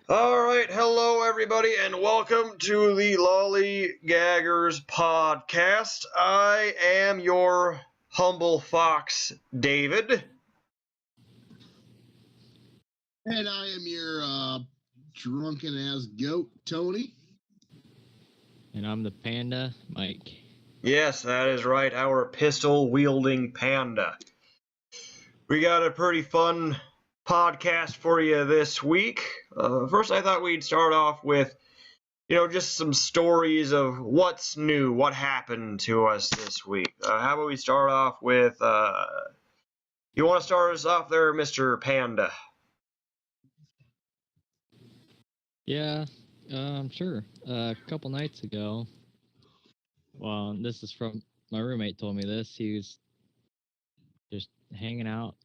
Alright, hello everybody, and welcome to the LolliGaggers podcast. I am your humble fox, David. And I am your drunken-ass goat, Tony. And I'm the panda, Mike. Yes, that is right, our pistol-wielding panda. We got a pretty fun podcast for you this week. First, I thought we'd start off with, just some stories of what's new, what happened to us this week. How about we start off with, you want to start us off there, Mr. Panda? Yeah, sure. A couple nights ago, well, this is from my roommate told me this. He was just hanging out,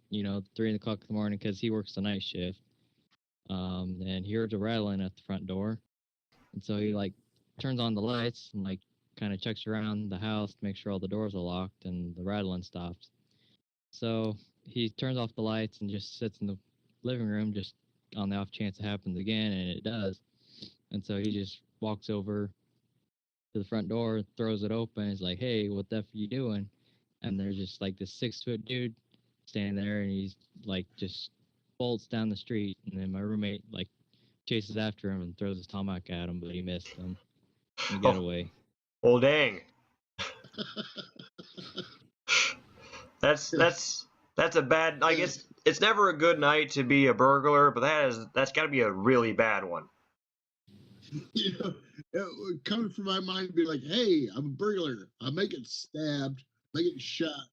3 o'clock in the morning because he works the night shift. And he hears a rattling at the front door. And so he turns on the lights and kind of checks around the house to make sure all the doors are locked and the rattling stops. So he turns off the lights and just sits in the living room just on the off chance it happens again, and it does. And so he just walks over to the front door, throws it open. He's like, "Hey, what the f are you doing?" And there's just this 6-foot dude standing there, and he's just bolts down the street. And then my roommate chases after him and throws his tomahawk at him, but he missed him. He got away. Well, dang. That's a bad. I guess it's never a good night to be a burglar, but that's got to be a really bad one. Coming from my mind, be like, "Hey, I'm a burglar. I may get stabbed, I may get shot."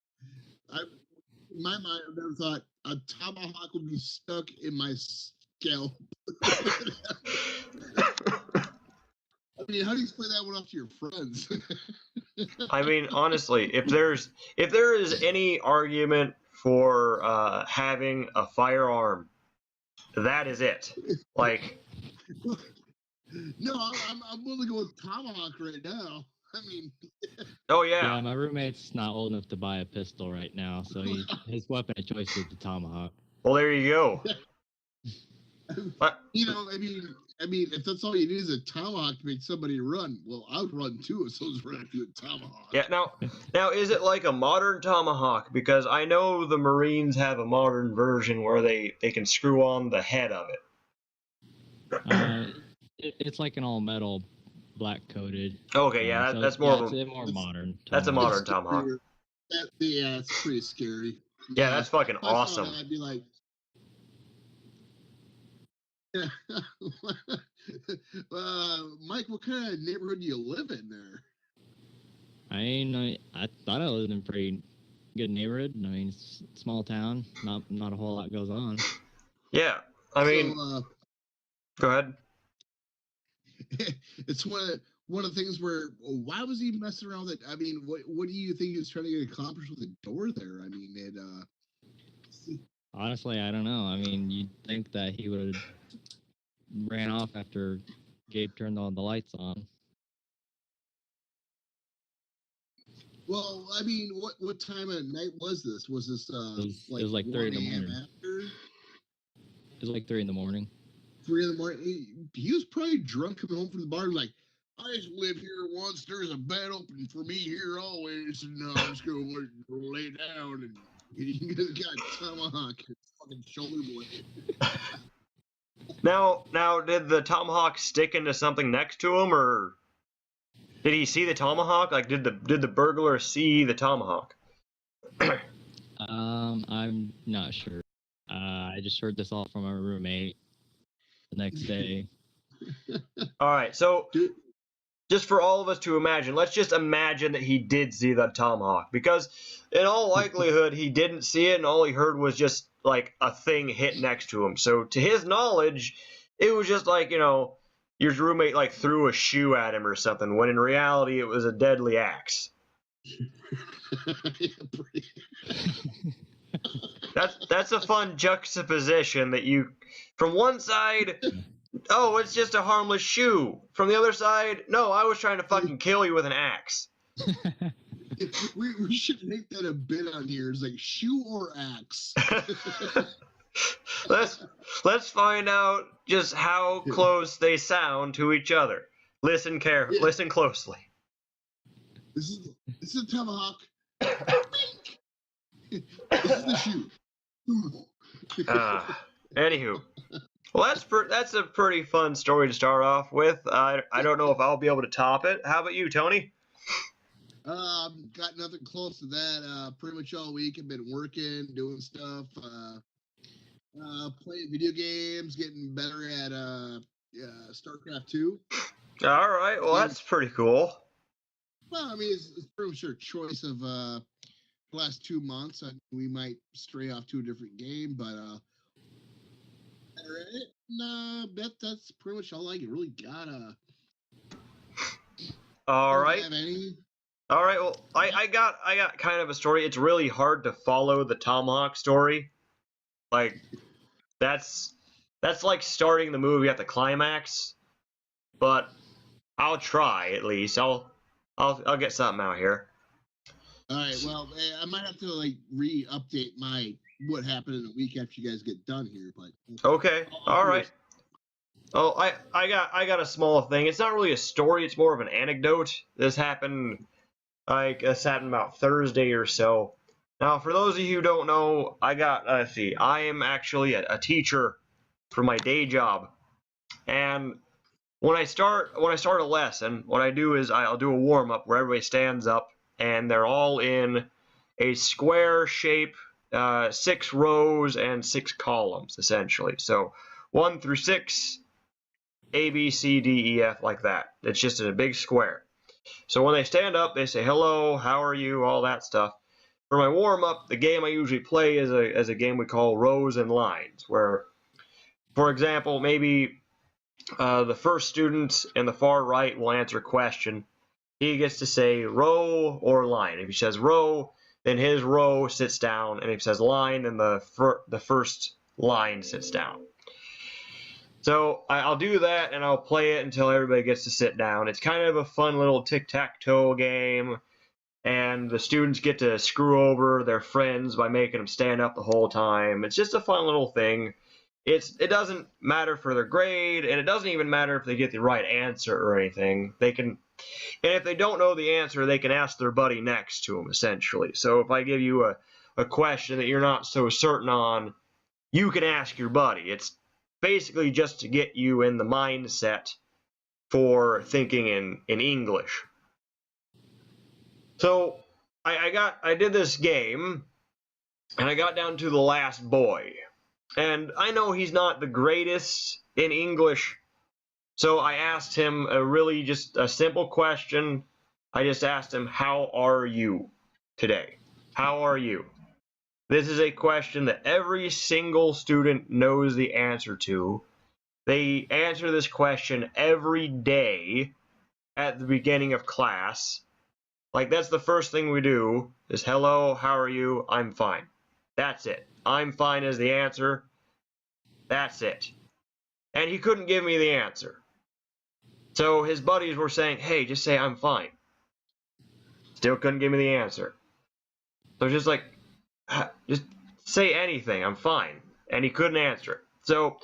In my mind, I've never thought a tomahawk would be stuck in my scalp. I mean, how do you explain that one off to your friends? I mean, honestly, if there is any argument for having a firearm, that is it. No, I'm willing to go with tomahawk right now. I mean, oh yeah. Yeah, my roommate's not old enough to buy a pistol right now, so his weapon of choice is the tomahawk. Well, there you go. I mean, if that's all you need is a tomahawk to make somebody run, well, I would run too if someone's running through a tomahawk. Yeah. Now, is it like a modern tomahawk? Because I know the Marines have a modern version where they can screw on the head of it. It's like an all metal, black coated. Okay, yeah, that's more of a more modern. That's a modern tomahawk. Yeah, it's pretty scary. Yeah, that's fucking awesome. I'd be like, Mike, what kind of neighborhood do you live in there? I thought I lived in a pretty good neighborhood. I mean, it's a small town. Not a whole lot goes on. Yeah, I mean, go ahead. It's one of the things where, why was he messing around with it? I mean, what do you think he was trying to get accomplished with the door there? I mean, honestly, I don't know. I mean, you'd think that he would have ran off after Gabe turned all the lights on. Well, I mean, what time of night was this? Was this it was like 3 in the morning. After? It was like 3 in the morning. 3 in the morning. He was probably drunk coming home from the bar, like, "I just live here once. There's a bed open for me here always, and I'm just gonna lay down." And he got a tomahawk, fucking shoulder blade. Now, did the tomahawk stick into something next to him, or did he see the tomahawk? Did the burglar see the tomahawk? I'm not sure. I just heard this all from my roommate the next day. All right, so just for all of us to imagine, let's just imagine that he did see the tomahawk, because in all likelihood he didn't see it, and all he heard was just a thing hit next to him. So to his knowledge, it was just your roommate threw a shoe at him or something, when in reality it was a deadly axe. That's a fun juxtaposition that you, from one side, oh, it's just a harmless shoe. From the other side, no, I was trying to fucking kill you with an axe. We should make that a bit on here. It's like shoe or axe. let's find out just how close they sound to each other. Listen Listen closely. This is a Tomahawk. This is the shoe. Anywho, well, that's a pretty fun story to start off with. I don't know if I'll be able to top it. How about you, Tony? Got nothing close to that. Pretty much all week I've been working, doing stuff, playing video games, getting better at StarCraft 2. All right, well that's pretty cool. Well, I mean, it's pretty much our choice of the last 2 months. We might stray off to a different game, but better at it. That's pretty much all I really got. All right. Have any? All right. Well, I got kind of a story. It's really hard to follow the Tomahawk story. Like that's like starting the movie at the climax. But I'll try at least. I'll get something out here. All right. Well, I might have to like re-update what happened in the week after you guys get done here. But okay. All right. Oh, I got a small thing. It's not really a story. It's more of an anecdote. This happened about Thursday or so. Now, for those of you who don't know, I am actually a teacher for my day job, and when I start a lesson, what I do is I'll do a warm up where everybody stands up and they're all in a square shape, 6 rows and 6 columns essentially. So 1 through 6, A, B, C, D, E, F, like that. It's just in a big square. So when they stand up, they say hello, how are you, all that stuff. For my warm up, the game I usually play is a game we call rows and lines, where, for example, maybe the first student in the far right will answer a question. He gets to say row or line. If he says row, then his row sits down, and if he says line, then the first line sits down. So I'll do that, and I'll play it until everybody gets to sit down. It's kind of a fun little tic-tac-toe game, and the students get to screw over their friends by making them stand up the whole time. It's just a fun little thing. It doesn't matter for their grade, and it doesn't even matter if they get the right answer or anything. And if they don't know the answer, they can ask their buddy next to them, essentially. So if I give you a question that you're not so certain on, you can ask your buddy. It's basically just to get you in the mindset for thinking in English. So I did this game, and I got down to the last boy. And I know he's not the greatest in English, so I asked him just a simple question. I just asked him, how are you today? How are you? This is a question that every single student knows the answer to. They answer this question every day at the beginning of class. Like, that's the first thing we do, is hello, how are you? I'm fine. That's it. I'm fine is the answer. That's it. And he couldn't give me the answer. So his buddies were saying, hey, just say I'm fine. Still couldn't give me the answer. So just like, just say anything, I'm fine. And he couldn't answer it. So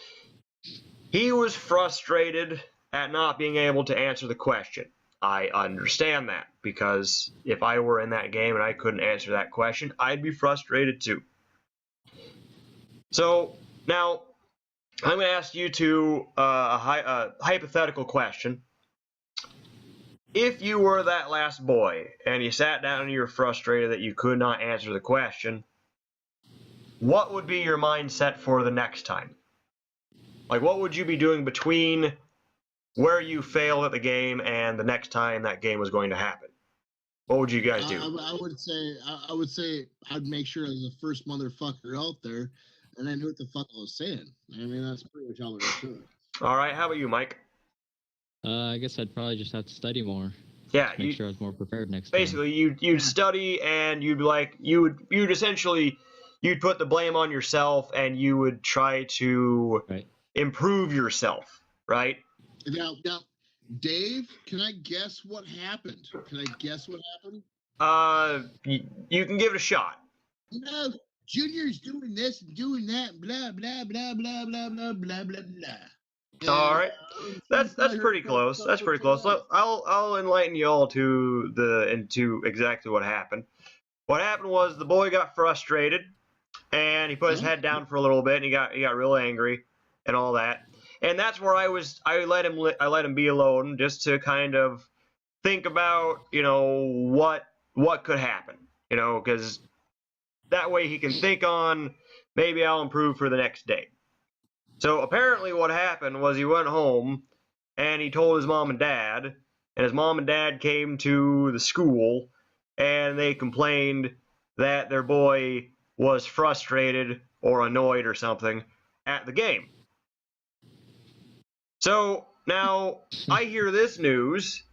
he was frustrated at not being able to answer the question. I understand that, because if I were in that game and I couldn't answer that question, I'd be frustrated too. So now I'm going to ask you two a hypothetical question. If you were that last boy and you sat down and you were frustrated that you could not answer the question, what would be your mindset for the next time? Like, what would you be doing between where you failed at the game and the next time that game was going to happen? What would you guys do? I would say I'd make sure I was the first motherfucker out there, and I knew what the fuck I was saying. I mean, that's pretty much all I was doing. All right, how about you, Mike? I guess I'd probably just have to study more. Yeah, make sure I was more prepared next basically, time. you'd study, and you'd essentially put the blame on yourself, and you would try to improve yourself, right? Now, Dave, can I guess what happened? You can give it a shot. No, Junior's doing this and doing that, blah blah blah blah blah blah blah blah blah. All right, that's pretty close. That's pretty close. I'll enlighten you all into exactly what happened. What happened was the boy got frustrated, and he put his head down for a little bit, and he got real angry, and all that. And that's where I let him be alone, just to kind of think about, what could happen, because that way he can think on, maybe I'll improve for the next day. So apparently what happened was he went home and he told his mom and dad, and his mom and dad came to the school and they complained that their boy was frustrated or annoyed or something at the game. So now I hear this news,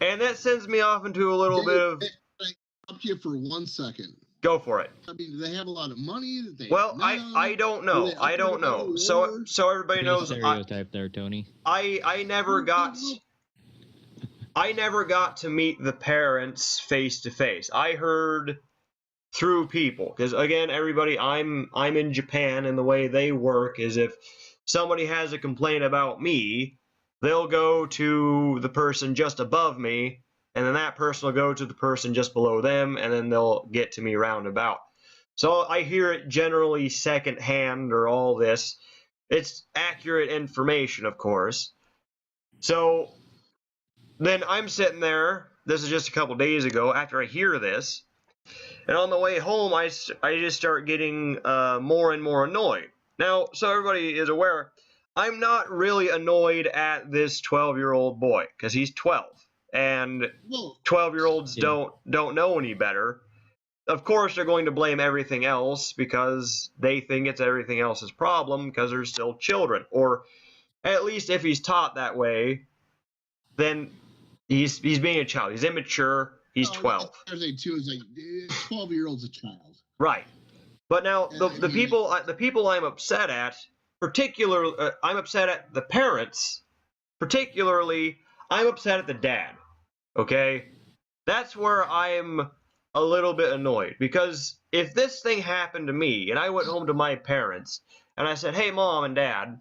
and that sends me off into a little bit of... Can I stop you for 1 second? Go for it. I mean, do they have a lot of money? That they Well, I don't know. I don't know. So everybody knows. Stereotype there, Tony. I never got to meet the parents face to face. I heard through people, because again, everybody, I'm in Japan, and the way they work is if somebody has a complaint about me, they'll go to the person just above me, and then that person will go to the person just below them, and then they'll get to me roundabout. So I hear it generally secondhand, or all this. It's accurate information, of course. So then I'm sitting there, this is just a couple days ago, after I hear this, and on the way home, I just start getting more and more annoyed. Now, so everybody is aware, I'm not really annoyed at this 12-year-old boy, because he's 12. And 12-year-olds don't know any better. Of course, they're going to blame everything else because they think it's everything else's problem because they're still children. Or at least if he's taught that way, then he's being a child. He's immature. He's 12. Thursday too is like 12-year-old's a child. Right. But now the people I'm upset at, particularly, I'm upset at the parents. Particularly, I'm upset at the dad. Okay? That's where I'm a little bit annoyed, because if this thing happened to me and I went home to my parents and I said, "Hey, Mom and Dad,"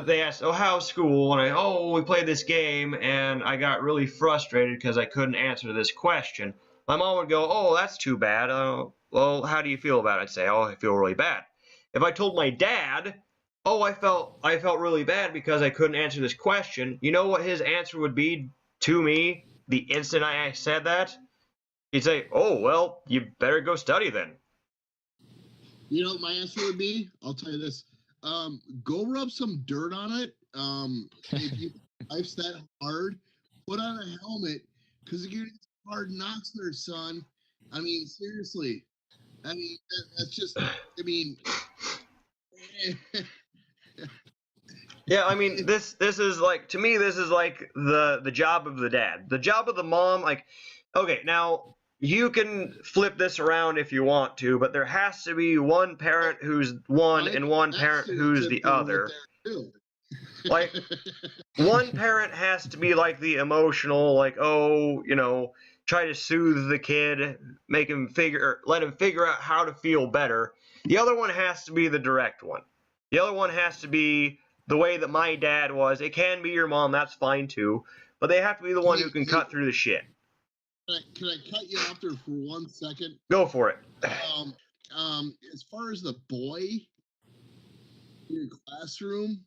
they asked, "Oh, how's school?" And we played this game and I got really frustrated because I couldn't answer this question. My mom would go, "Oh, that's too bad. Well, how do you feel about it?" I'd say, "Oh, I feel really bad." If I told my dad, "Oh, I felt really bad because I couldn't answer this question," you know what his answer would be to me the instant I said that? He'd say, "Oh, well, you better go study then." You know what my answer would be? I'll tell you this. Go rub some dirt on it. If you life's that hard, put on a helmet, because you're getting hard knocks there, son. I mean, seriously. I mean, that's just, I mean... Yeah, I mean, this is like, to me, this is like the job of the dad. The job of the mom, like, okay, now, you can flip this around if you want to, but there has to be one parent who's one and one parent who's the other. Like, one parent has to be like the emotional, like, try to soothe the kid, let him figure out how to feel better. The other one has to be the direct one. The other one has to be the way that my dad was. It can be your mom, that's fine too, but they have to be the one who can cut through the shit. Can I cut you off there for 1 second? Go for it. As far as the boy in your classroom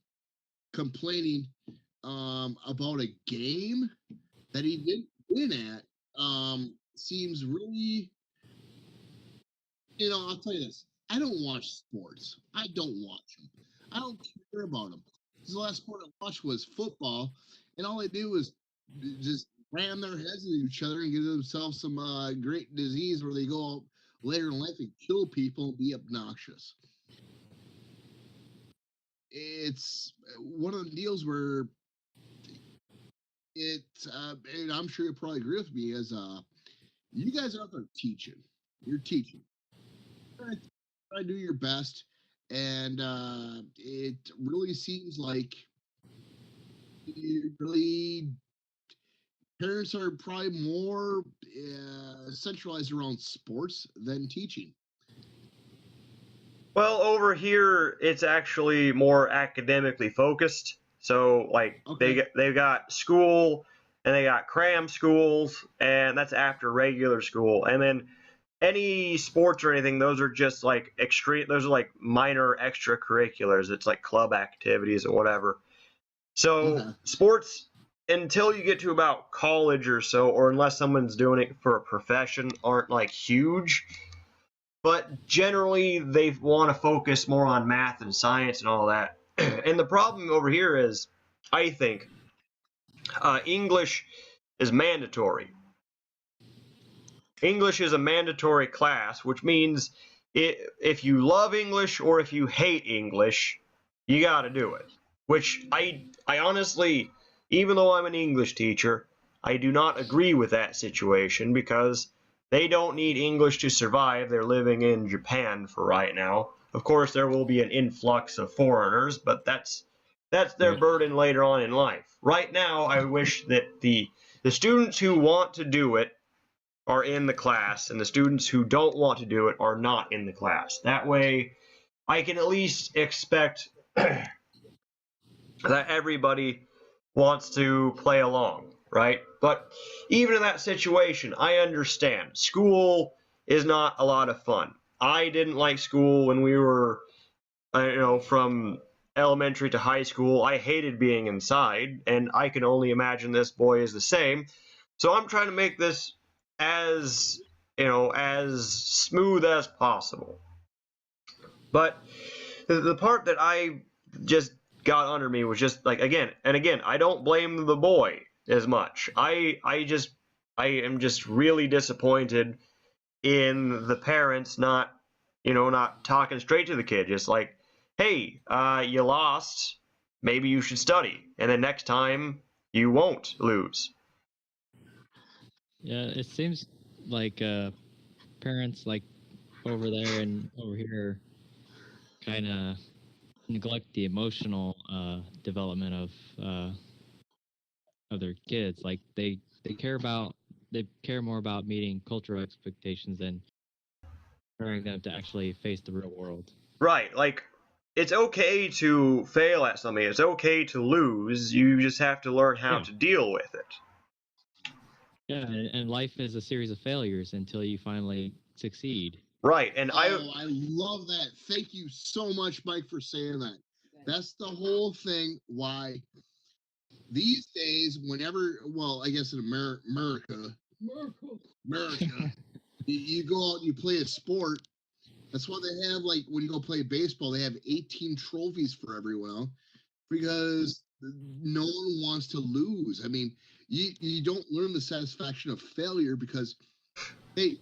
complaining about a game that he didn't win at, seems really, I'll tell you this. I don't watch sports. I don't watch them. I don't care about them. The last sport I watched was football, and all they do is just ram their heads into each other and give themselves some great disease where they go out later in life and kill people and be obnoxious. It's one of the deals where and I'm sure you'll probably agree with me, is you guys are out there teaching. You're teaching. Try to do your best, and it really seems like parents are probably more centralized around sports than teaching. Well, over here it's actually more academically focused. So like Okay. they've got school and they got cram schools, and that's after regular school. And then any sports or anything, those are just like extreme. Those are like minor extracurriculars. It's like club activities or whatever. So Okay. sports, until you get to about college or so, or unless someone's doing it for a profession, aren't like huge. But generally, they want to focus more on math and science and all that. And the problem over here is, I think, English is mandatory. English is a mandatory class, which means if you love English or if you hate English, you got to do it. Which I honestly, even though I'm an English teacher, I do not agree with that situation because they don't need English to survive. They're living in Japan for right now. Of course, there will be an influx of foreigners, but that's their Right. burden later on in life. Right now, I wish that the students who want to do it are in the class, and the students who don't want to do it are not in the class. That way, I can at least expect that everybody wants to play along, right? But even in that situation, I understand. School is not a lot of fun. I didn't like school when we were, from elementary to high school. I hated being inside, and I can only imagine this boy is the same. So I'm trying to make this as as smooth as possible. But the part that I just got under me was just like, again and again, I don't blame the boy as much. I am just really disappointed in the parents not talking straight to the kid, just like, hey, you lost, maybe you should study, and then next time you won't lose. Yeah, it seems like parents like over there and over here kind of neglect the emotional development of their kids. Like they care more about meeting cultural expectations than preparing them to actually face the real world. Right, like, it's okay to fail at something, it's okay to lose, you just have to learn how Yeah. to deal with it. Yeah, and life is a series of failures until you finally succeed. Right, and I love that. Thank you so much, Mike, for saying that. That's the whole thing. Why these days, whenever, well, I guess in America, you go out and you play a sport. That's why they have, like, when you go play baseball, they have 18 trophies for everyone because no one wants to lose. I mean, you don't learn the satisfaction of failure because, hey,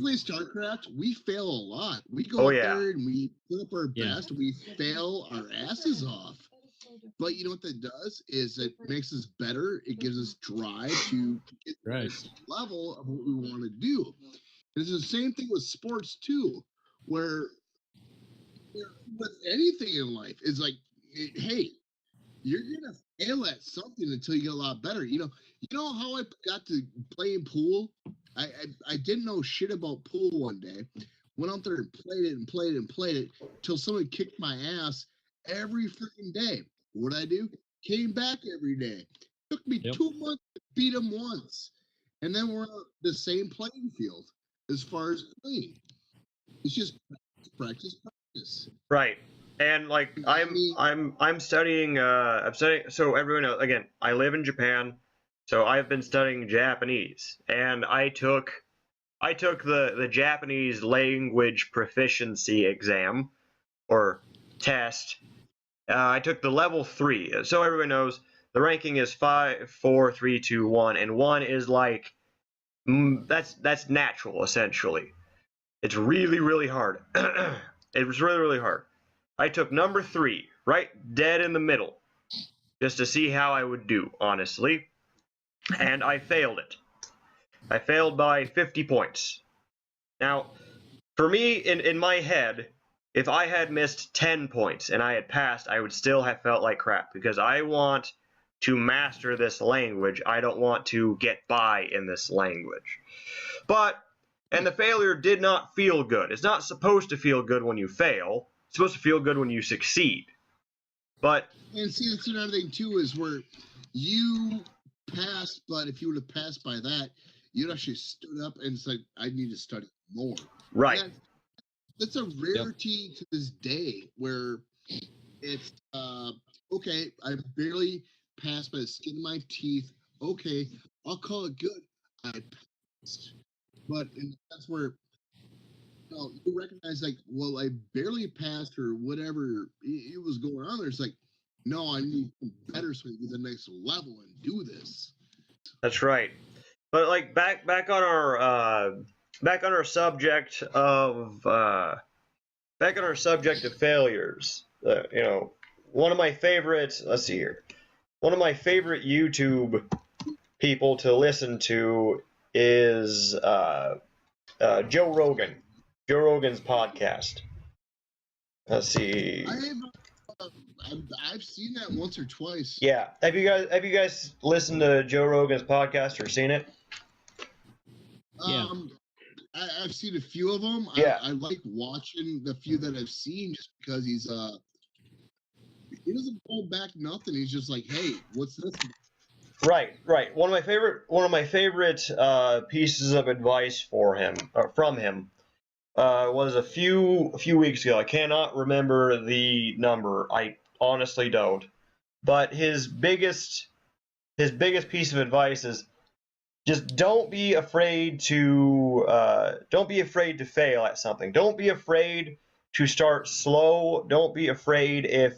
play StarCraft, we fail a lot. We go Oh, up yeah. there and we put up our Yeah. best. We fail our asses off. But you know what that does is it makes us better. It gives us drive to get to Right. this level of what we want to do. It's the same thing with sports too, where with anything in life, it's like, hey, you're gonna fail at something until you get a lot better. You know how I got to playing pool? I didn't know shit about pool one day. Went out there and played it and played it and played it till someone kicked my ass every freaking day. What'd I do? Came back every day. Took me Yep. 2 months to beat them once, and then we're on the same playing field as far as playing. It's just practice. Right. And like I'm studying so everyone knows, again, I live in Japan, so I've been studying Japanese, and I took the Japanese language proficiency exam or test. I took the level 3. So everyone knows the ranking is 5, 4, 3, 2, 1, and 1 is like that's natural essentially. It's really, really hard. It was really, really hard. I took number 3, right dead in the middle, just to see how I would do, honestly. And I failed it. I failed by 50 points. Now, for me, in my head, if I had missed 10 points and I had passed, I would still have felt like crap because I want to master this language. I don't want to get by in this language. And the failure did not feel good. It's not supposed to feel good when you fail. supposed to feel good when you succeed. But And see, that's another thing too, is where you passed, but if you would have passed by that, you'd actually stood up and said, "I need to study more." right, That's a rarity to this day, where it's okay, I barely passed by the skin of my teeth. Okay, I'll call it good. I passed. But that's where you recognize, like, well, I barely passed or whatever it was going on there. It's like, no, I need better so I can get to the next level and do this. that's right. But like back on our subject of failures. One of my favorite. Let's see here. One of my favorite YouTube people to listen to is Joe Rogan. Joe Rogan's podcast. Let's see. I've seen that once or twice. Yeah. Have you guys listened to Joe Rogan's podcast or seen it? Yeah. I've seen a few of them. Yeah. I like watching the few that I've seen just because he doesn't hold back nothing. He's just like, hey, what's this? Right. One of my favorite pieces of advice from him was a few weeks ago. I cannot remember the number. I honestly don't. But his biggest piece of advice is just don't be afraid to fail at something. Don't be afraid to start slow. Don't be afraid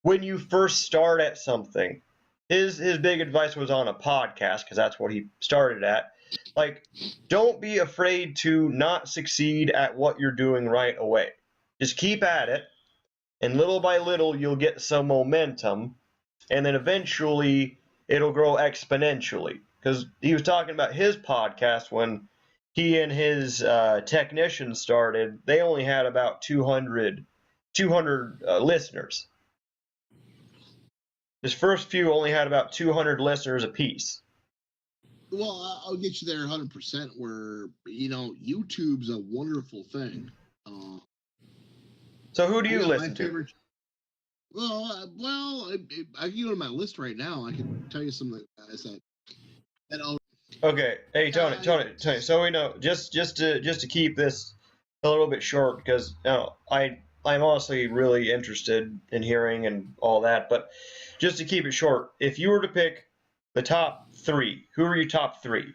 when you first start at something. His big advice was on a podcast because that's what he started at. Like, don't be afraid to not succeed at what you're doing right away. Just keep at it, and little by little you'll get some momentum, and then eventually it'll grow exponentially. Because he was talking about his podcast when he and his technician started, they only had about 200 listeners. His first few only had about 200 listeners apiece. Well, I'll get you there 100%. Where YouTube's a wonderful thing. So who do you listen to? Well, I can go to my list right now. I can tell you some of the guys that I'll. Okay, hey Tony. So we know just to keep this a little bit short because I'm honestly really interested in hearing and all that, but just to keep it short, if you were to pick the top 3, who are your top 3?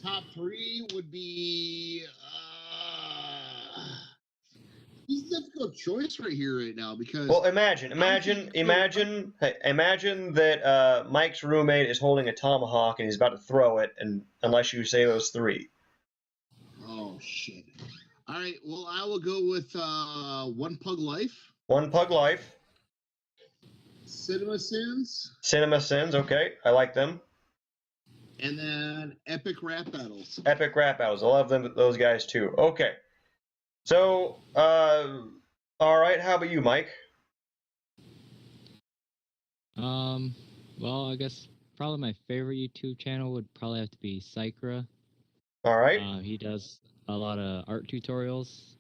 Top 3 would be. It's a difficult choice right here, right now, because. Well, imagine that Mike's roommate is holding a tomahawk and he's about to throw it, and unless you say those 3. Oh shit! All right, well, I will go with One Pug Life. One Pug Life. Cinemasins, okay, I like them. And then Epic Rap Battles. I love those guys too. Okay. So, all right. How about you, Mike? Well, I guess probably my favorite YouTube channel would probably have to be Sycra. All right. He does a lot of art tutorials,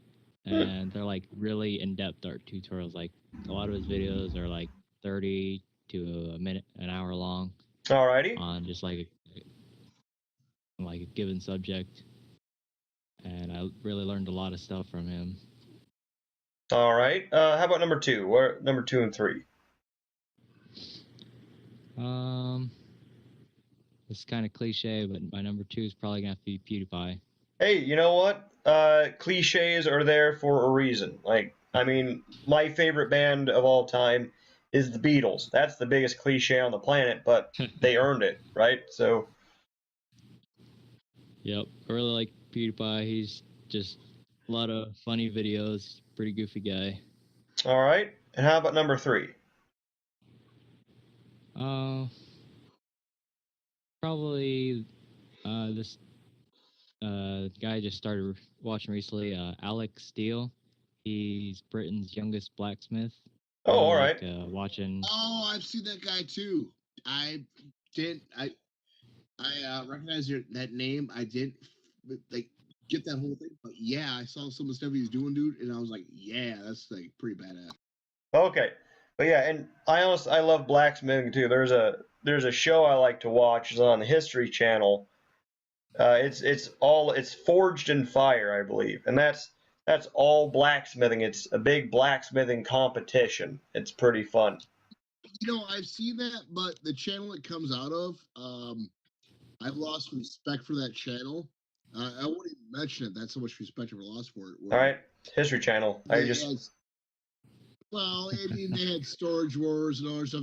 and they're like really in-depth art tutorials. Like a lot of his videos are like 30 to an hour long. Alrighty. On just like a given subject. And I really learned a lot of stuff from him. All right. How about number 2? What number 2 and 3? It's kind of cliche, but my number 2 is probably gonna have to be Pewdiepie. Hey, you know what? Cliches are there for a reason. Like, I mean, my favorite band of all time is the Beatles. That's the biggest cliche on the planet, but they earned it, right? So. Yep, I really like Pewdiepie. He's just a lot of funny videos. Pretty goofy guy. All right. And how about number 3? Probably this guy I just started watching recently, Alec Steele. He's Britain's youngest blacksmith. Oh, all right. Watching. Oh, I've seen that guy too. I recognize that name. I didn't like get that whole thing. But yeah, I saw some of the stuff he was doing, dude, and I was like, yeah, that's like pretty badass. Okay, but yeah, and I love blacksmithing too. There's a show I like to watch. It's on the History Channel. It's Forged in Fire, I believe, and that's all blacksmithing. It's a big blacksmithing competition. It's pretty fun. You know, I've seen that, but the channel it comes out of, I've lost respect for that channel. I won't even mention it. That's how much respect I've lost for it. All right, History Channel. Well, I mean, they had Storage Wars and all that stuff.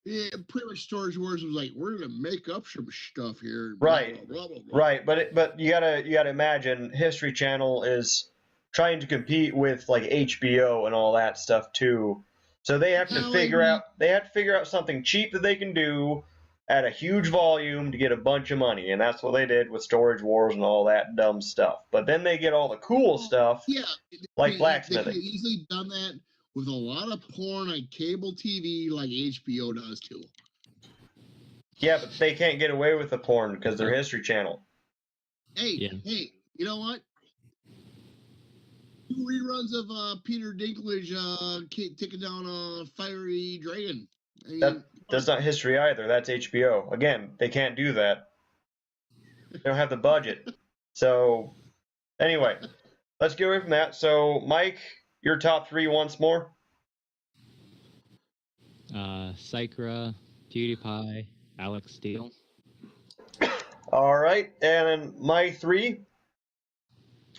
Yeah, pretty much Storage Wars was like, we're gonna make up some stuff here. Right, blah, blah, blah. Right. But you gotta imagine History Channel is trying to compete with like HBO and all that stuff too. So they have to figure out something cheap that they can do at a huge volume to get a bunch of money, and that's what they did with Storage Wars and all that dumb stuff. But then they get all the cool stuff, like blacksmithing. They could have easily done that with a lot of porn on cable TV, like HBO does too. Yeah, but they can't get away with the porn because they're History Channel. Hey, you know what? 2 reruns of Peter Dinklage taking down a fiery dragon. I mean, that's not history either. That's HBO. Again, they can't do that. They don't have the budget. So, anyway, let's get away from that. So, Mike, your top 3 once more. Sycra, Pewdiepie, Alec Steele. All right, and then my 3.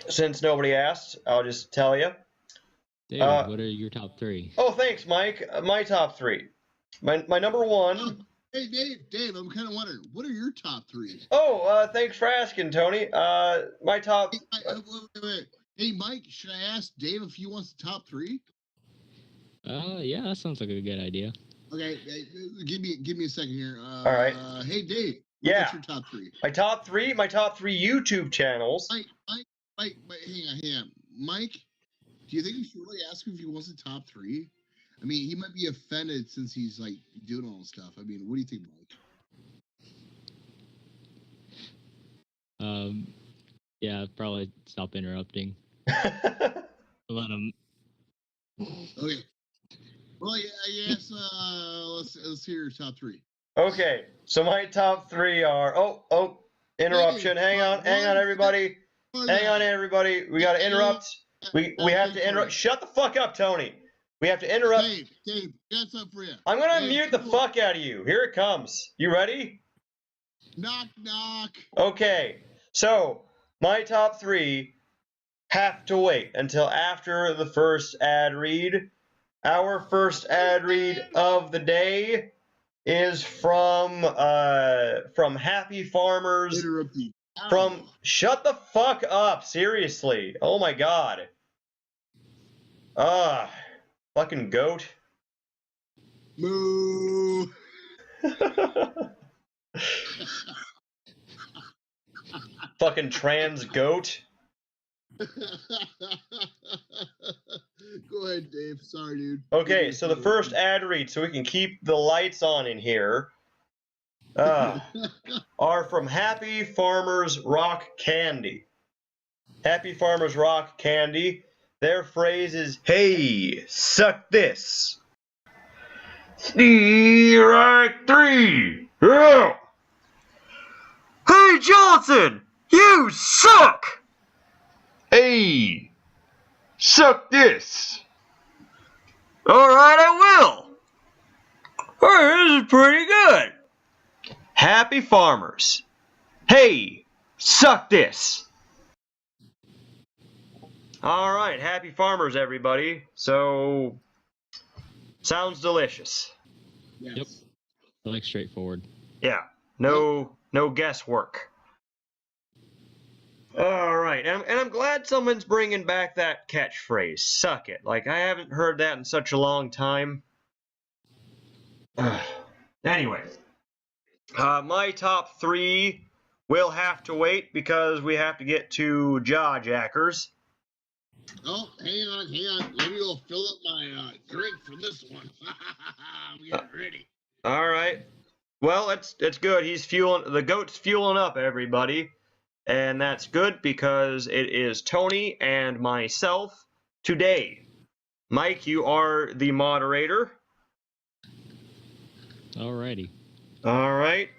Since nobody asked, I'll just tell you. David, what are your top 3? Oh, thanks, Mike. My top 3. My number 1. Hey, Dave, I'm kind of wondering, what are your top 3? Oh, thanks for asking, Tony. My top. Wait. Hey, Mike, should I ask Dave if he wants the top 3? Yeah, that sounds like a good idea. Okay, give me a second here. All right. Hey, Dave. What's your top 3? My top 3 YouTube channels. Mike, hang on. Mike, do you think we should really ask him if he wants the top 3? I mean, he might be offended since he's like doing all this stuff. I mean, what do you think, Mike? Yeah, probably stop interrupting. Let him. Okay. Well, yeah, yes. Let's hear your top 3. Okay, so my top 3 are. Oh, interruption. Hang on, everybody. Hang on, everybody. We gotta interrupt. We have to interrupt. Shut the fuck up, Tony. We have to interrupt. Dave, got something for you. I'm gonna mute the fuck out of you. Here it comes. You ready? Knock, knock. Okay, so my top 3 have to wait until after the first ad read. Our first ad read of the day is from Happy Farmers. Shut the fuck up, seriously. Oh my god. Fucking goat. Moo. Fucking trans goat. Go ahead, Dave. Sorry, dude. Okay, so the first ad read, so we can keep the lights on in here, are from Happy Farmers Rock Candy. Happy Farmers Rock Candy. Their phrase is, "Hey, suck this." Strike 3. Yeah. Hey, Johnson, you suck. Hey, suck this. All right, I will. Hey, this is pretty good. Happy Farmers. Hey, suck this. All right, Happy Farmers, everybody. So, sounds delicious. Yes. Yep. I like straightforward. Yeah, no guesswork. All right, and I'm glad someone's bringing back that catchphrase, "Suck it." Like, I haven't heard that in such a long time. Anyway, my top 3 will have to wait because we have to get to Jaw Jackers. Oh, hang on. Let me go fill up my drink for this one. I'm getting ready. All right. Well, it's good. The goat's fueling up, everybody. And that's good because it is Tony and myself today. Mike, you are the moderator. Alrighty. All right.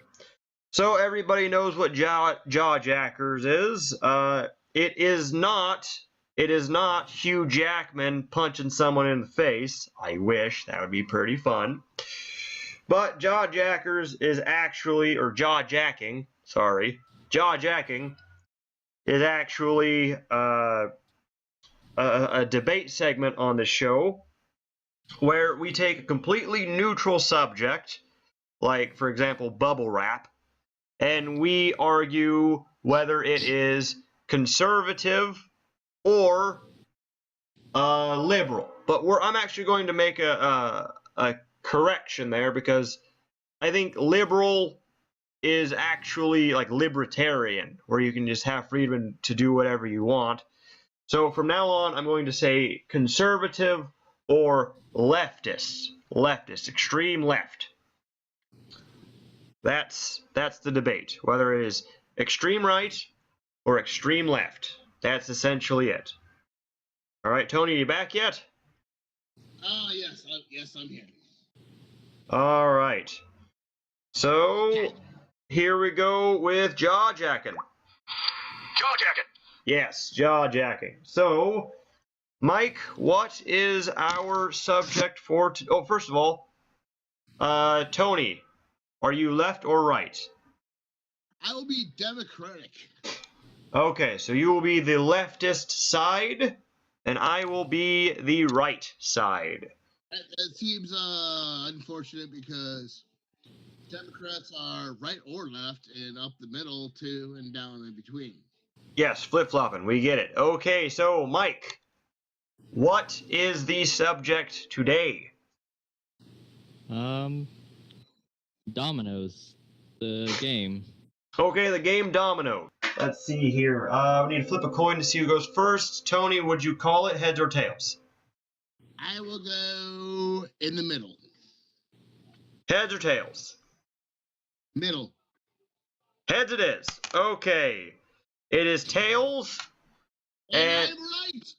So everybody knows what Jawjackers is. It is not Hugh Jackman punching someone in the face. I wish. That would be pretty fun. But Jawjackers is actually, or jawjacking, sorry. Jawjacking is actually a debate segment on the show where we take a completely neutral subject, like, for example, bubble wrap, and we argue whether it is conservative or liberal. But I'm actually going to make a correction there because I think liberal is actually like libertarian, where you can just have freedom to do whatever you want. So from now on, I'm going to say conservative or leftist. Leftist, extreme left. That's the debate, whether it is extreme right or extreme left. That's essentially it. All right, Tony, you back yet? Yes, I'm here. All right. So here we go with jawjacking. Jawjacking. Yes, jawjacking. So, Mike, what is our subject for? Oh, first of all, Tony, are you left or right? I will be Democratic. Okay, so you will be the leftist side, and I will be the right side. That seems unfortunate because Democrats are right or left and up the middle too and down in between. Yes, flip-flopping, we get it. Okay, so Mike, what is the subject today? Dominoes, the game. Okay, the game Domino. Let's see here. We need to flip a coin to see who goes first. Tony, would you call it heads or tails? I will go in the middle. Heads or tails? Middle. Heads it is. Okay. It is tails. And I'm right.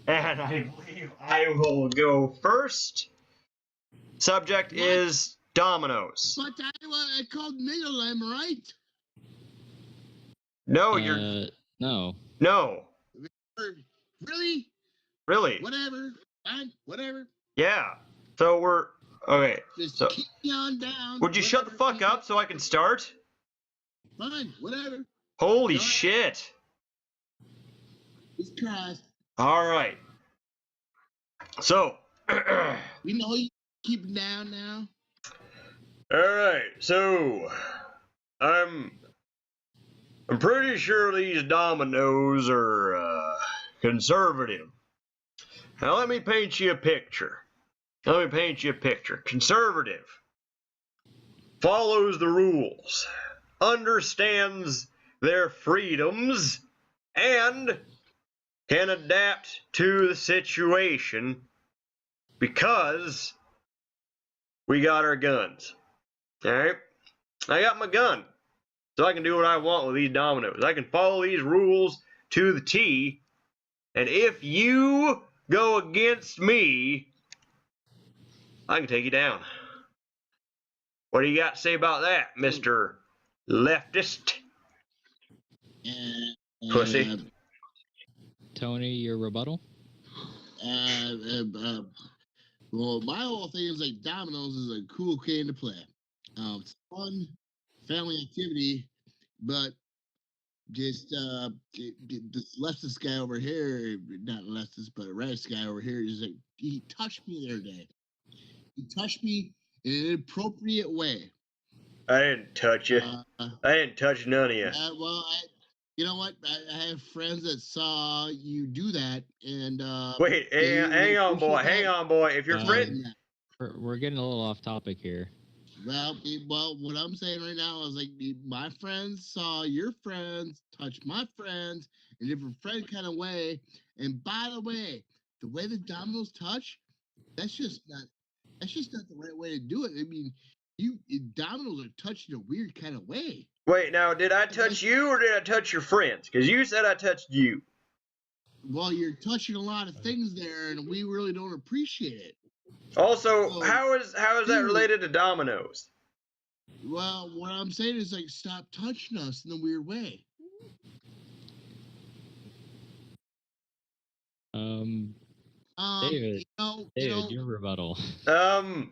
And I believe I will go first. Subject is dominoes. But I called middle, I'm right. No, you're... No. No. Really? Really? Whatever. Fine. Whatever. Yeah. So we're... Okay. Just so, keep me on down. would you shut the fuck up so I can start? Fine. Whatever. Holy shit. It's crossed. All right. So... We know you keep it down now. All right. So... I'm pretty sure these dominoes are conservative. Now let me paint you a picture. Conservative. Follows the rules. Understands their freedoms. And can adapt to the situation because we got our guns. Alright? I got my gun. So I can do what I want with these dominoes. I can follow these rules to the T. And if you go against me, I can take you down. What do you got to say about that, Mr. Leftist? Pussy. Tony, your rebuttal? Well, my whole thing is like dominoes is a cool game to play. It's fun, family activity, but just this leftist guy over here, not leftist, but rightist guy over here, is like he touched me the other day. He touched me in an inappropriate way. I didn't touch you. I didn't touch none of you. Well, you know what? I have friends that saw you do that, and wait, hang on, boy. If your friend, we're getting a little off topic here. Well, what I'm saying right now is like my friends saw your friends touch my friends in a different friend kind of way, and by the way the dominoes touch, that's just not the right way to do it. I mean, Dominoes are touched in a weird kind of way. Wait, now, did I touch you or did I touch your friends? Because you said I touched you. Well, you're touching a lot of things there, and we really don't appreciate it. Also, So, how is that related to Dominoes? Well, what I'm saying is, like, stop touching us in a weird way. David, your rebuttal. You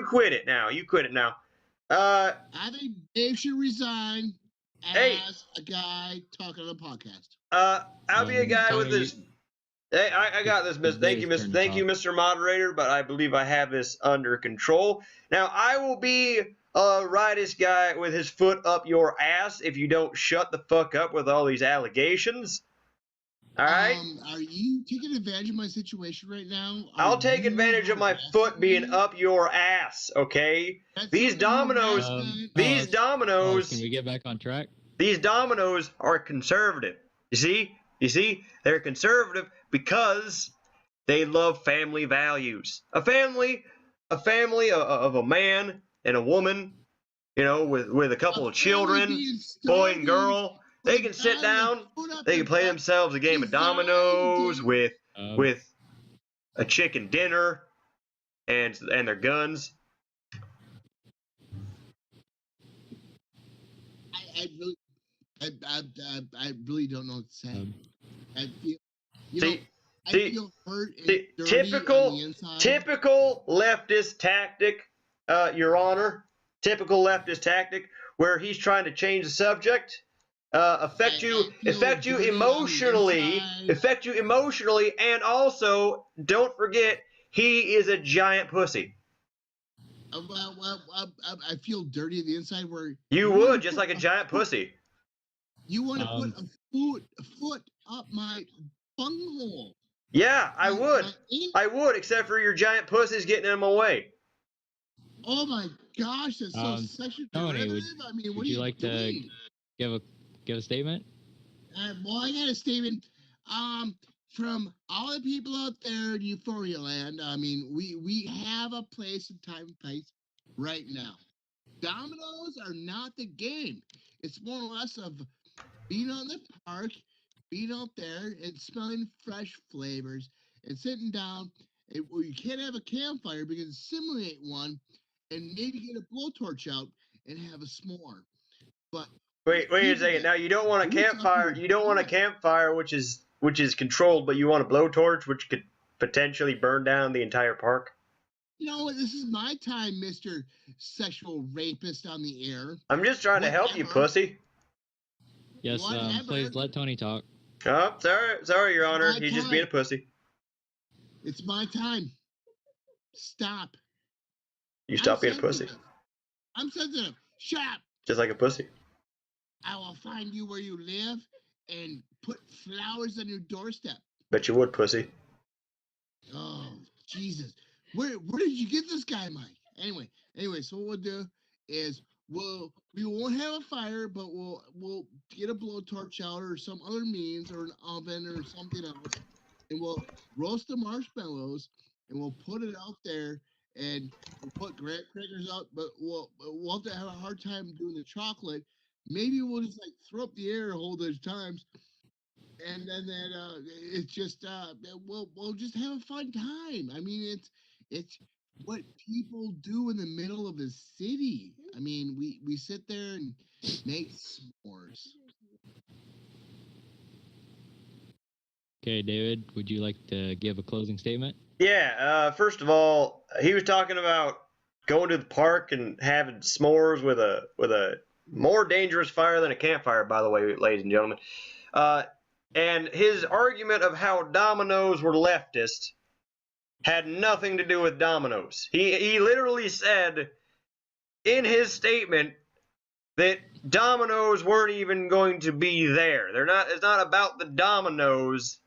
quit it now. You quit it now. I think Dave should resign as a guy talking on the podcast. I'll be a guy with this. Hey, I got this, Miss. Thank you, Mr. Moderator. But I believe I have this under control. Now I will be a rightist guy with his foot up your ass if you don't shut the fuck up with all these allegations. All right. Are you taking advantage of my situation right now? I'll take advantage of my foot being up your ass. Okay. These dominoes. Can we get back on track? These dominoes are conservative. You see, they're conservative because they love family values. A family of a man and a woman, with a couple of children, boy and girl. They can sit down. They can play themselves a game of dominoes with a chicken dinner and their guns. I really don't know what to say. I feel hurt and dirty typical on the inside. Typical leftist tactic, Your Honor. Typical leftist tactic where he's trying to change the subject, affect you emotionally, and also don't forget he is a giant pussy. I feel dirty on the inside. Where you would, just like a giant pussy. You want to put a foot up my bunghole. Yeah, I would, except for your giant pussy's getting in my way. Oh my gosh, that's so sexual. Tony, would you like to give a statement? Well, I got a statement. From all the people out there in Euphoria Land, I mean, we have a place and time and place right now. Dominoes are not the game. It's more or less of being on the park, being out there and smelling fresh flavors and sitting down. Well, you can't have a campfire because simulate one and maybe get a blowtorch out and have a s'more. But wait a second. Now you don't want a campfire. You don't want a campfire, which is controlled, but you want a blowtorch, which could potentially burn down the entire park. This is my time, Mr. Sexual Rapist on the air. I'm just trying to help you, pussy. Yes, please let Tony talk. Oh, sorry, Your Honor. He's just being a pussy. It's my time. Stop. You stop being a pussy. I'm sensitive. Shut up. Just like a pussy. I will find you where you live and put flowers on your doorstep. Bet you would, pussy. Oh, Jesus. Where did you get this guy, Mike? Anyway, so what we'll do is we won't have a fire, but we'll get a blowtorch out or some other means or an oven or something else, and we'll roast the marshmallows and we'll put it out there and we'll put graham crackers out, but we'll have to have a hard time doing the chocolate. Maybe we'll just like throw up the air a whole bunch of times, and then it's just we'll just have a fun time. I mean, it's what people do in the middle of the city. I mean, we sit there and make s'mores. Okay, David, would you like to give a closing statement? Yeah, first of all, he was talking about going to the park and having s'mores with a more dangerous fire than a campfire, by the way, ladies and gentlemen. And his argument of how dominoes were leftist had nothing to do with dominoes. He literally said in his statement that dominoes weren't even going to be there. It's not about the dominoes.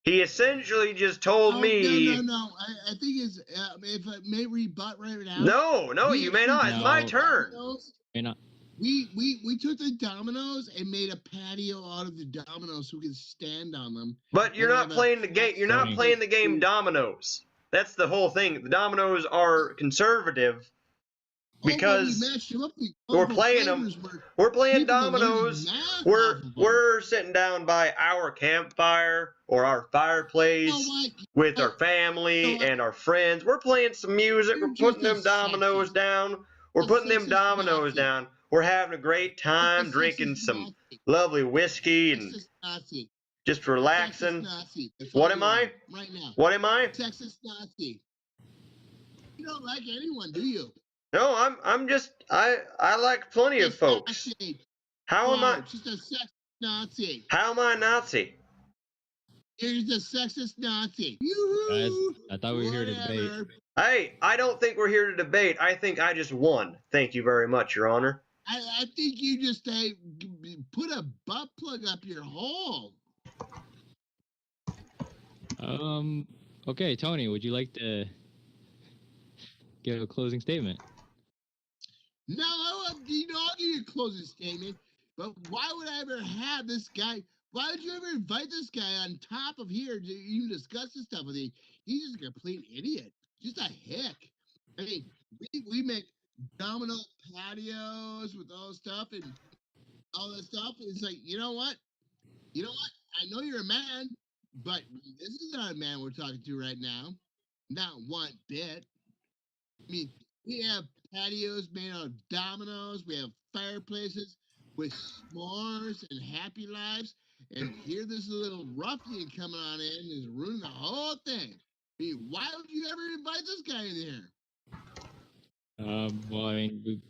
He essentially just told me. No. I think it's if I may rebut right now. No, you may not. It's my turn. May not. We took the dominoes and made a patio out of the dominoes so we could stand on them. But you're not playing the game. You're not playing the game dominoes. That's the whole thing. The dominoes are conservative because we're playing them. We're playing dominoes. We're sitting down by our campfire or our fireplace with our family and our friends. We're playing some music. We're putting them dominoes down. We're putting them dominoes down. We're having a great time drinking some lovely whiskey and just relaxing. What am I? Right now. What am I? Sexist Nazi. You don't like anyone, do you? No, I'm just I like plenty of folks. How am I? Just a sexist Nazi. How am I a Nazi? You're just a sexist Nazi. Guys, I thought we were here to debate. Hey, I don't think we're here to debate. I think I just won. Thank you very much, Your Honor. I think you just put a butt plug up your hole. Okay, Tony, would you like to give a closing statement? No, I'll give you a closing statement. But why would I ever have this guy? Why would you ever invite this guy on top of here to even discuss this stuff with you? He's just a complete idiot. Just a hick. I mean, we make domino patios with all stuff and all that stuff. It's like, you know what? I know you're a man, but this is not a man we're talking to right now. Not one bit. I mean, we have patios made out of dominoes. We have fireplaces with s'mores and happy lives. And here this little ruffian coming on in is ruining the whole thing. I mean, why would you ever invite this guy in here? Well, I mean,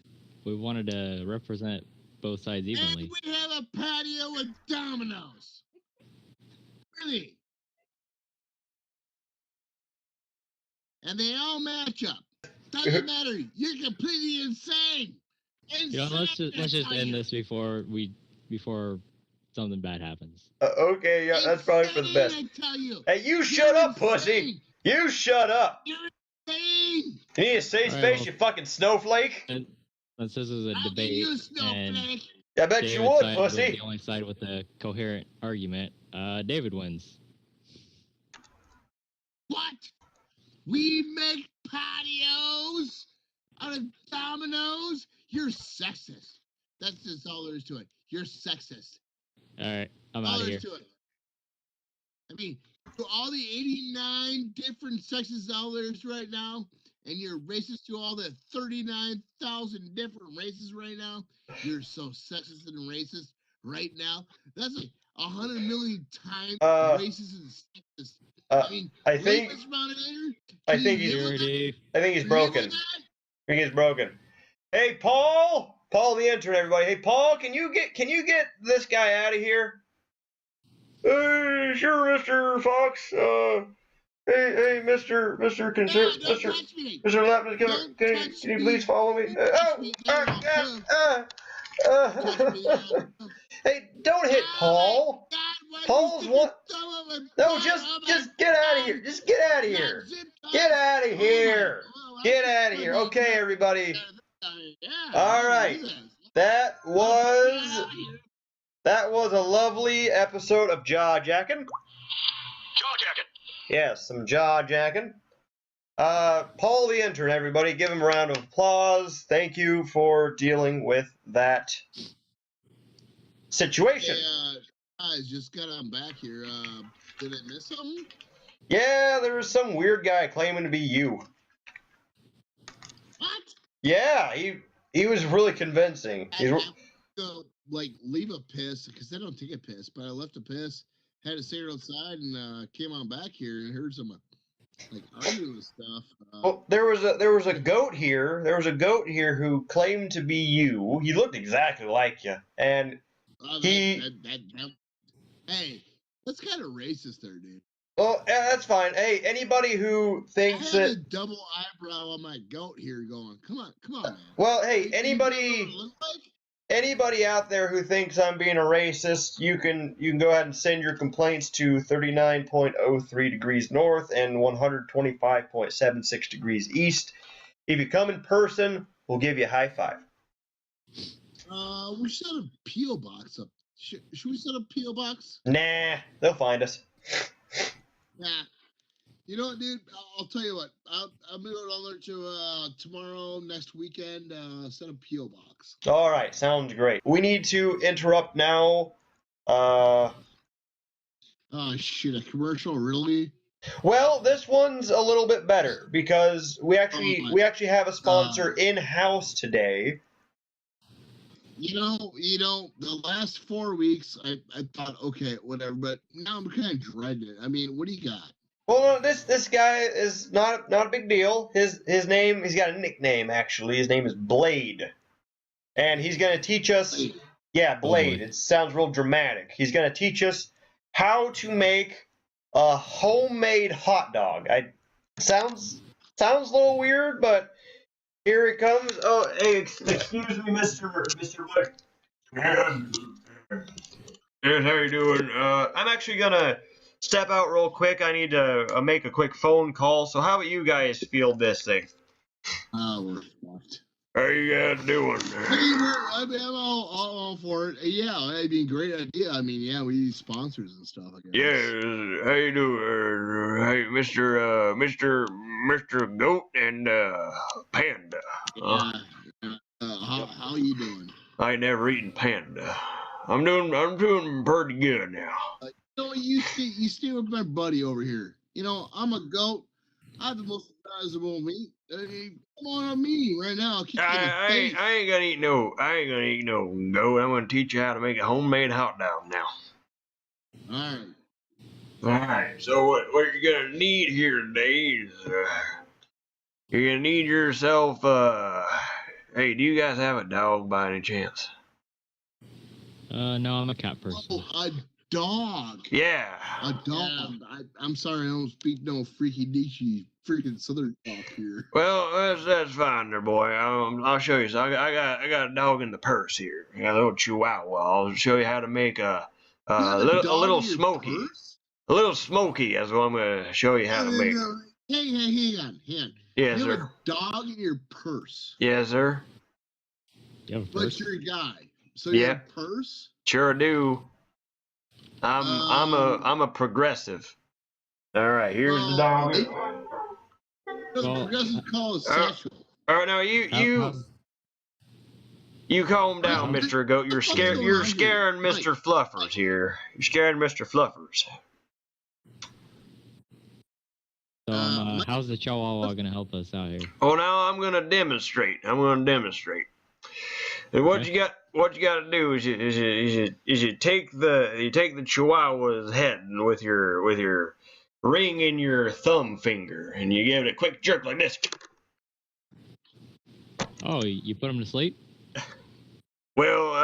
we wanted to represent both sides evenly. And we have a patio with dominoes. Really? And they all match up. Doesn't matter. You're completely insane. You know, let's just end this before something bad happens. Okay, yeah, that's probably for the best. Hey, you shut up, pussy. You shut up. You're insane. You need a safe space, you fucking snowflake. And since this is a debate, and I bet you would, pussy. The only side with a coherent argument, David wins. What? We make patios out of dominoes? You're sexist. That's just all there is to it. You're sexist. All right, I'm out of here. I mean, to all the 89 different sexist out there right now, and you're racist to all the 39,000 different races right now, you're so sexist and racist right now. That's like 100 million times racist and sexist. I mean, I think he's broken. I think he's broken. Hey, Paul the intern, everybody. Hey, Paul, can you get this guy out of here? Sure, Mr. Fox. Hey, Mr. Lepton, can you please follow me? Hey, don't hit Paul. Paul's what? No, just get out of here. Just get out of here. Get out of here. Get out of here. Okay, everybody. All right. That was a lovely episode of Jaw Jackin'. Jaw jacking. Yes, some jaw jacking. Paul the intern, everybody, give him a round of applause. Thank you for dealing with that situation. Hey, guys, just got on back here. Did I miss something? Yeah, there was some weird guy claiming to be you. What? Yeah, he was really convincing. So, like, leave a piss, because I don't take a piss, but I left a piss, had to sit outside, and came on back here and heard some, like, arguing and stuff. Well, there was a goat here. There was a goat here who claimed to be you. He looked exactly like you, and hey, that's kind of racist there, dude. Well, yeah, that's fine. Hey, anybody who thinks I had that a double eyebrow on my goat here going, come on, man. Well, hey, anybody out there who thinks I'm being a racist, you can go ahead and send your complaints to 39.03 degrees north and 125.76 degrees east. If you come in person, we'll give you a high five. We should set a P.O. box up. Should we set a P.O. box? Nah, they'll find us. Nah. You know what, dude? I'll tell you what. I'm gonna go down there to tomorrow, next weekend. Set a P.O. box. All right, sounds great. We need to interrupt now. Oh shit! A commercial, really? Well, this one's a little bit better because we actually have a sponsor in house today. You know, the last 4 weeks, I thought, okay, whatever, but now I'm kind of dreading it. I mean, what do you got? Well, this guy is not a big deal. His name, he's got a nickname actually. His name is Blade, and he's gonna teach us. Blade. Yeah, Blade. It sounds real dramatic. He's gonna teach us how to make a homemade hot dog. Sounds a little weird, but here it comes. Oh, hey, excuse me, Mr. Blade. Yes, how you doing? I'm actually gonna step out real quick. I need to make a quick phone call. So how about you guys field this thing? We're fucked. How you guys doing? I'm all for it. Yeah, I mean, great idea. I mean, yeah, we need sponsors and stuff. I guess. Yeah, how you doing? Hey, Mr. Goat and Panda. Yeah. How you doing? I ain't never eaten panda. I'm doing pretty good now. You stay with my buddy over here. You know, I'm a goat. I have the most sizable meat. Come on me right now. I'll kick you in the face. I ain't gonna eat no goat. I'm gonna teach you how to make a homemade hot dog now. All Alright, so what you're gonna need here today is you're gonna need yourself hey, do you guys have a dog by any chance? No, I'm a cat person. Oh, a dog. Yeah. A dog. Yeah. I'm sorry, I don't speak no freaky deaky freaking southern talk here. Well, that's fine there, boy. I'll show you. So I got a dog in the purse here. I got a little Chihuahua. I'll show you how to make a little smoky. Purse? A little smoky is what I'm gonna show you how to make. Hey, hang on. Yes, you have sir. a dog in your purse. Yes, sir. You have a But purse? you're a guy. So you have a purse? Sure do. I'm a progressive. All right, here's the dog. Progressive call is sexual. All right, now you calm down, Mr. Goat. You're scaring Mr. Fluffers here. You're scaring Mr. Fluffers. So, how's the Chihuahua gonna help us out here? Oh, now I'm gonna demonstrate. And what you got to do is you take the Chihuahua's head with your ring in your thumb finger, and you give it a quick jerk like this. Oh, you put him to sleep? Well,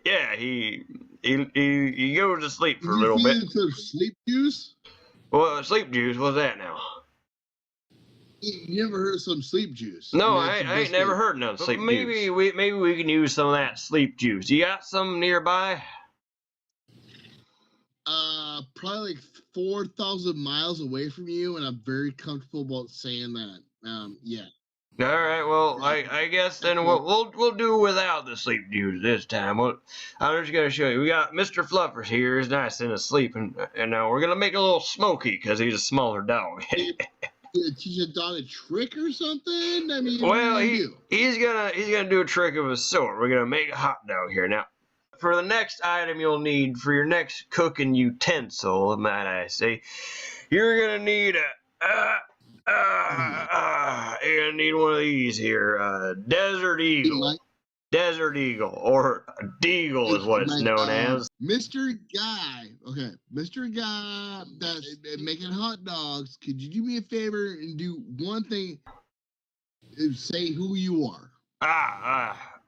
yeah, he goes to sleep for a little bit. Some sleep juice? Well, sleep juice, what's that now? You never heard of some sleep juice? No, I ain't never heard none sleep juice. Maybe we can use some of that sleep juice. You got some nearby? Probably like 4,000 miles away from you, and I'm very comfortable about saying that. Yeah. All right. Well, I guess then we'll do without the sleep juice this time. I'm just gonna show you. We got Mr. Fluffers here. He's nice and asleep, and now we're gonna make a little smoky because he's a smaller dog. Teach a dog a trick or something? I mean, well, he's gonna do a trick of a sort. We're gonna make a hot dog here now. For the next item you'll need for your next cooking utensil, might I say, you're gonna need you're gonna need one of these here, Desert Eagle. Desert Eagle, or Deagle is what it's known as. Mr. Guy, Mr. Guy that's making hot dogs, could you do me a favor and do one thing? Say who you are.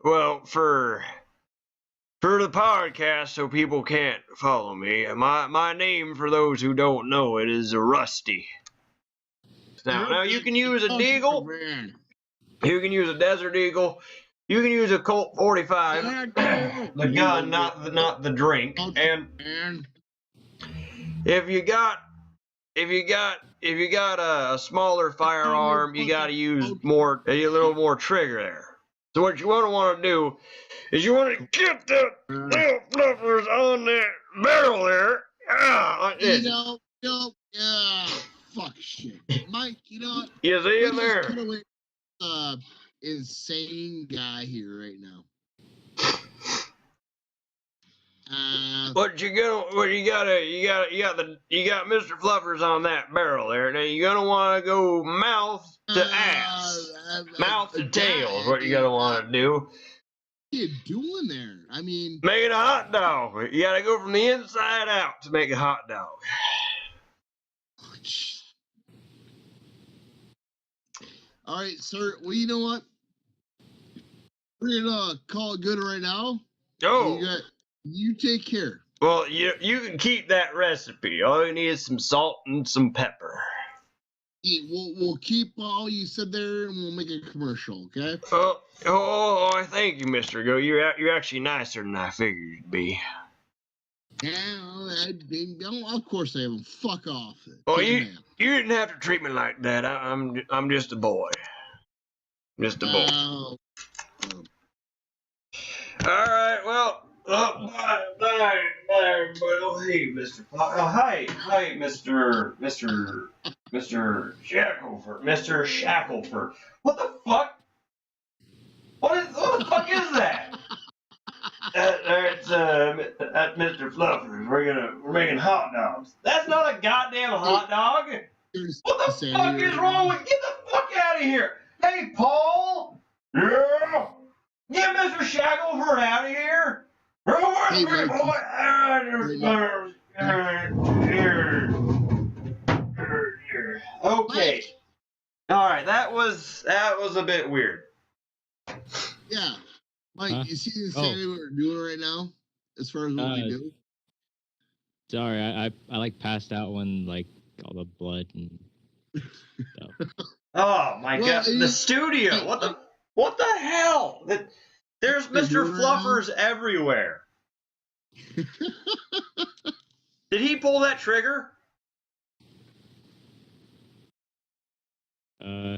Well, for the podcast, so people can't follow me, my name, for those who don't know it, is Rusty. Now you can use a Deagle. You can use a Desert Eagle. You can use a Colt 45, the gun, not the drink. And if you got a smaller firearm, you got to use a little more trigger there. So what you want to do is you want to get the little fluffers on that barrel there. Like this. Fuck shit. Mike, you know what? You see We're him just there? cut away insane guy here right now. What you got Mr. Fluffers on that barrel there. Now you're gonna want to go mouth to ass, mouth to tail is what you're gonna want to do. What are you doing there? I mean, Making a hot dog. You gotta go from the inside out to make a hot dog. All right, sir. Well, you know what? We're gonna call it good right now. Oh. You take care. Well, you can keep that recipe. All you need is some salt and some pepper. We'll keep all you said there, and we'll make a commercial. Okay? Oh, thank you, Mr. Go. You're actually nicer than I figured you'd be. Yeah, of course I am. Fuck off. Oh, you didn't have to treat me like that. I'm just a boy. Just a boy. All right. Well. Bye, hey, Mr. Hi, Mr. Shackleford. Mr. Shackleford. What the fuck? What the fuck is that? That's Mr. Fluffers. We're making hot dogs. That's not a goddamn hot dog. What the fuck is wrong with? Get the fuck out of here. Hey, Paul. Yeah. Get Mr. Shackleford out of here. Hey, okay. All right, that was a bit weird. Yeah, Mike, you see the insanity what we're doing right now, as far as what we do. Sorry, I like passed out when like all the blood and stuff. Oh my god, the studio! What the hell? There's Mr. Fluffers everywhere. Did he pull that trigger? I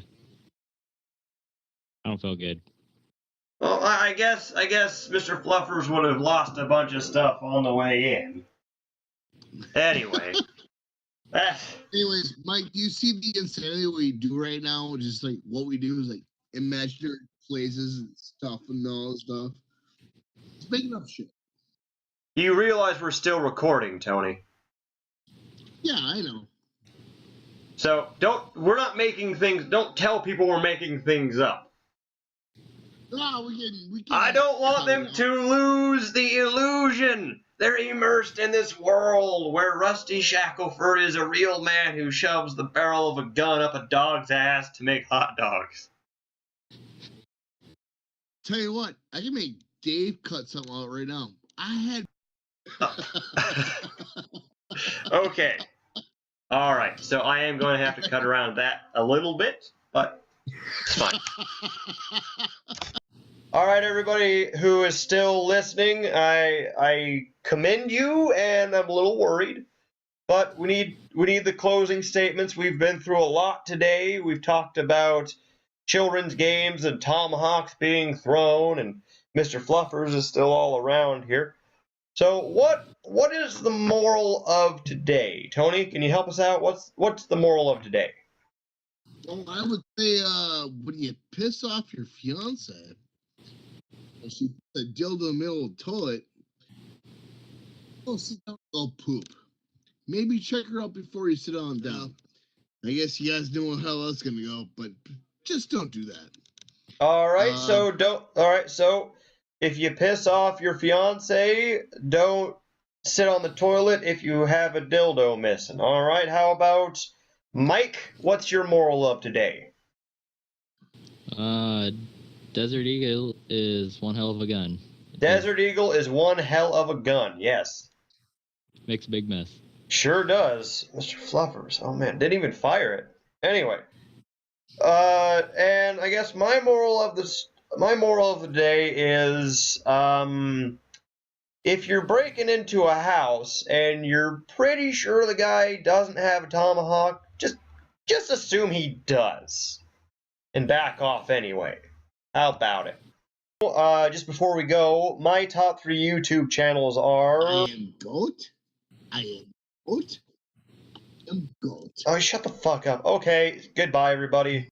don't feel good. Well, I guess Mr. Fluffers would have lost a bunch of stuff on the way in. Anyway. Anyways, Mike, do you see the insanity we do right now? Just like what we do is like imaginary places and stuff and all that stuff. It's making up shit. You realize we're still recording, Tony. Yeah, I know. So we're not making things, don't tell people we're making things up. No, we can. I don't want them to lose the illusion. They're immersed in this world where Rusty Shackleford is a real man who shoves the barrel of a gun up a dog's ass to make hot dogs. Tell you what, I can make Dave cut something out right now. I had. Okay. All right. So I am going to have to cut around that a little bit, but it's fine. All right, everybody who is still listening, I commend you, and I'm a little worried, but we need the closing statements. We've been through a lot today. We've talked about children's games and tomahawks being thrown, and Mr. Fluffers is still all around here. So what is the moral of today? Tony, can you help us out? What's the moral of today? Well, I would say when you piss off your fiance, and she puts a dildo in the middle of the toilet, go sit down and go poop. Maybe check her out before you sit on down. I guess you guys know how that's gonna go, but just don't do that. All right, so if you piss off your fiance, don't sit on the toilet if you have a dildo missing. All right, how about Mike? What's your moral of today? Desert Eagle is one hell of a gun. Desert Eagle is one hell of a gun, yes. Makes a big mess. Sure does. Mr. Fluffers. Oh man, didn't even fire it. Anyway. And I guess my moral of the day is if you're breaking into a house and you're pretty sure the guy doesn't have a tomahawk, just assume he does. And back off anyway. How about it? Just before we go, my top 3 YouTube channels are... I am Goat. I am Goat. I am Goat. Oh, shut the fuck up. Okay, goodbye, everybody.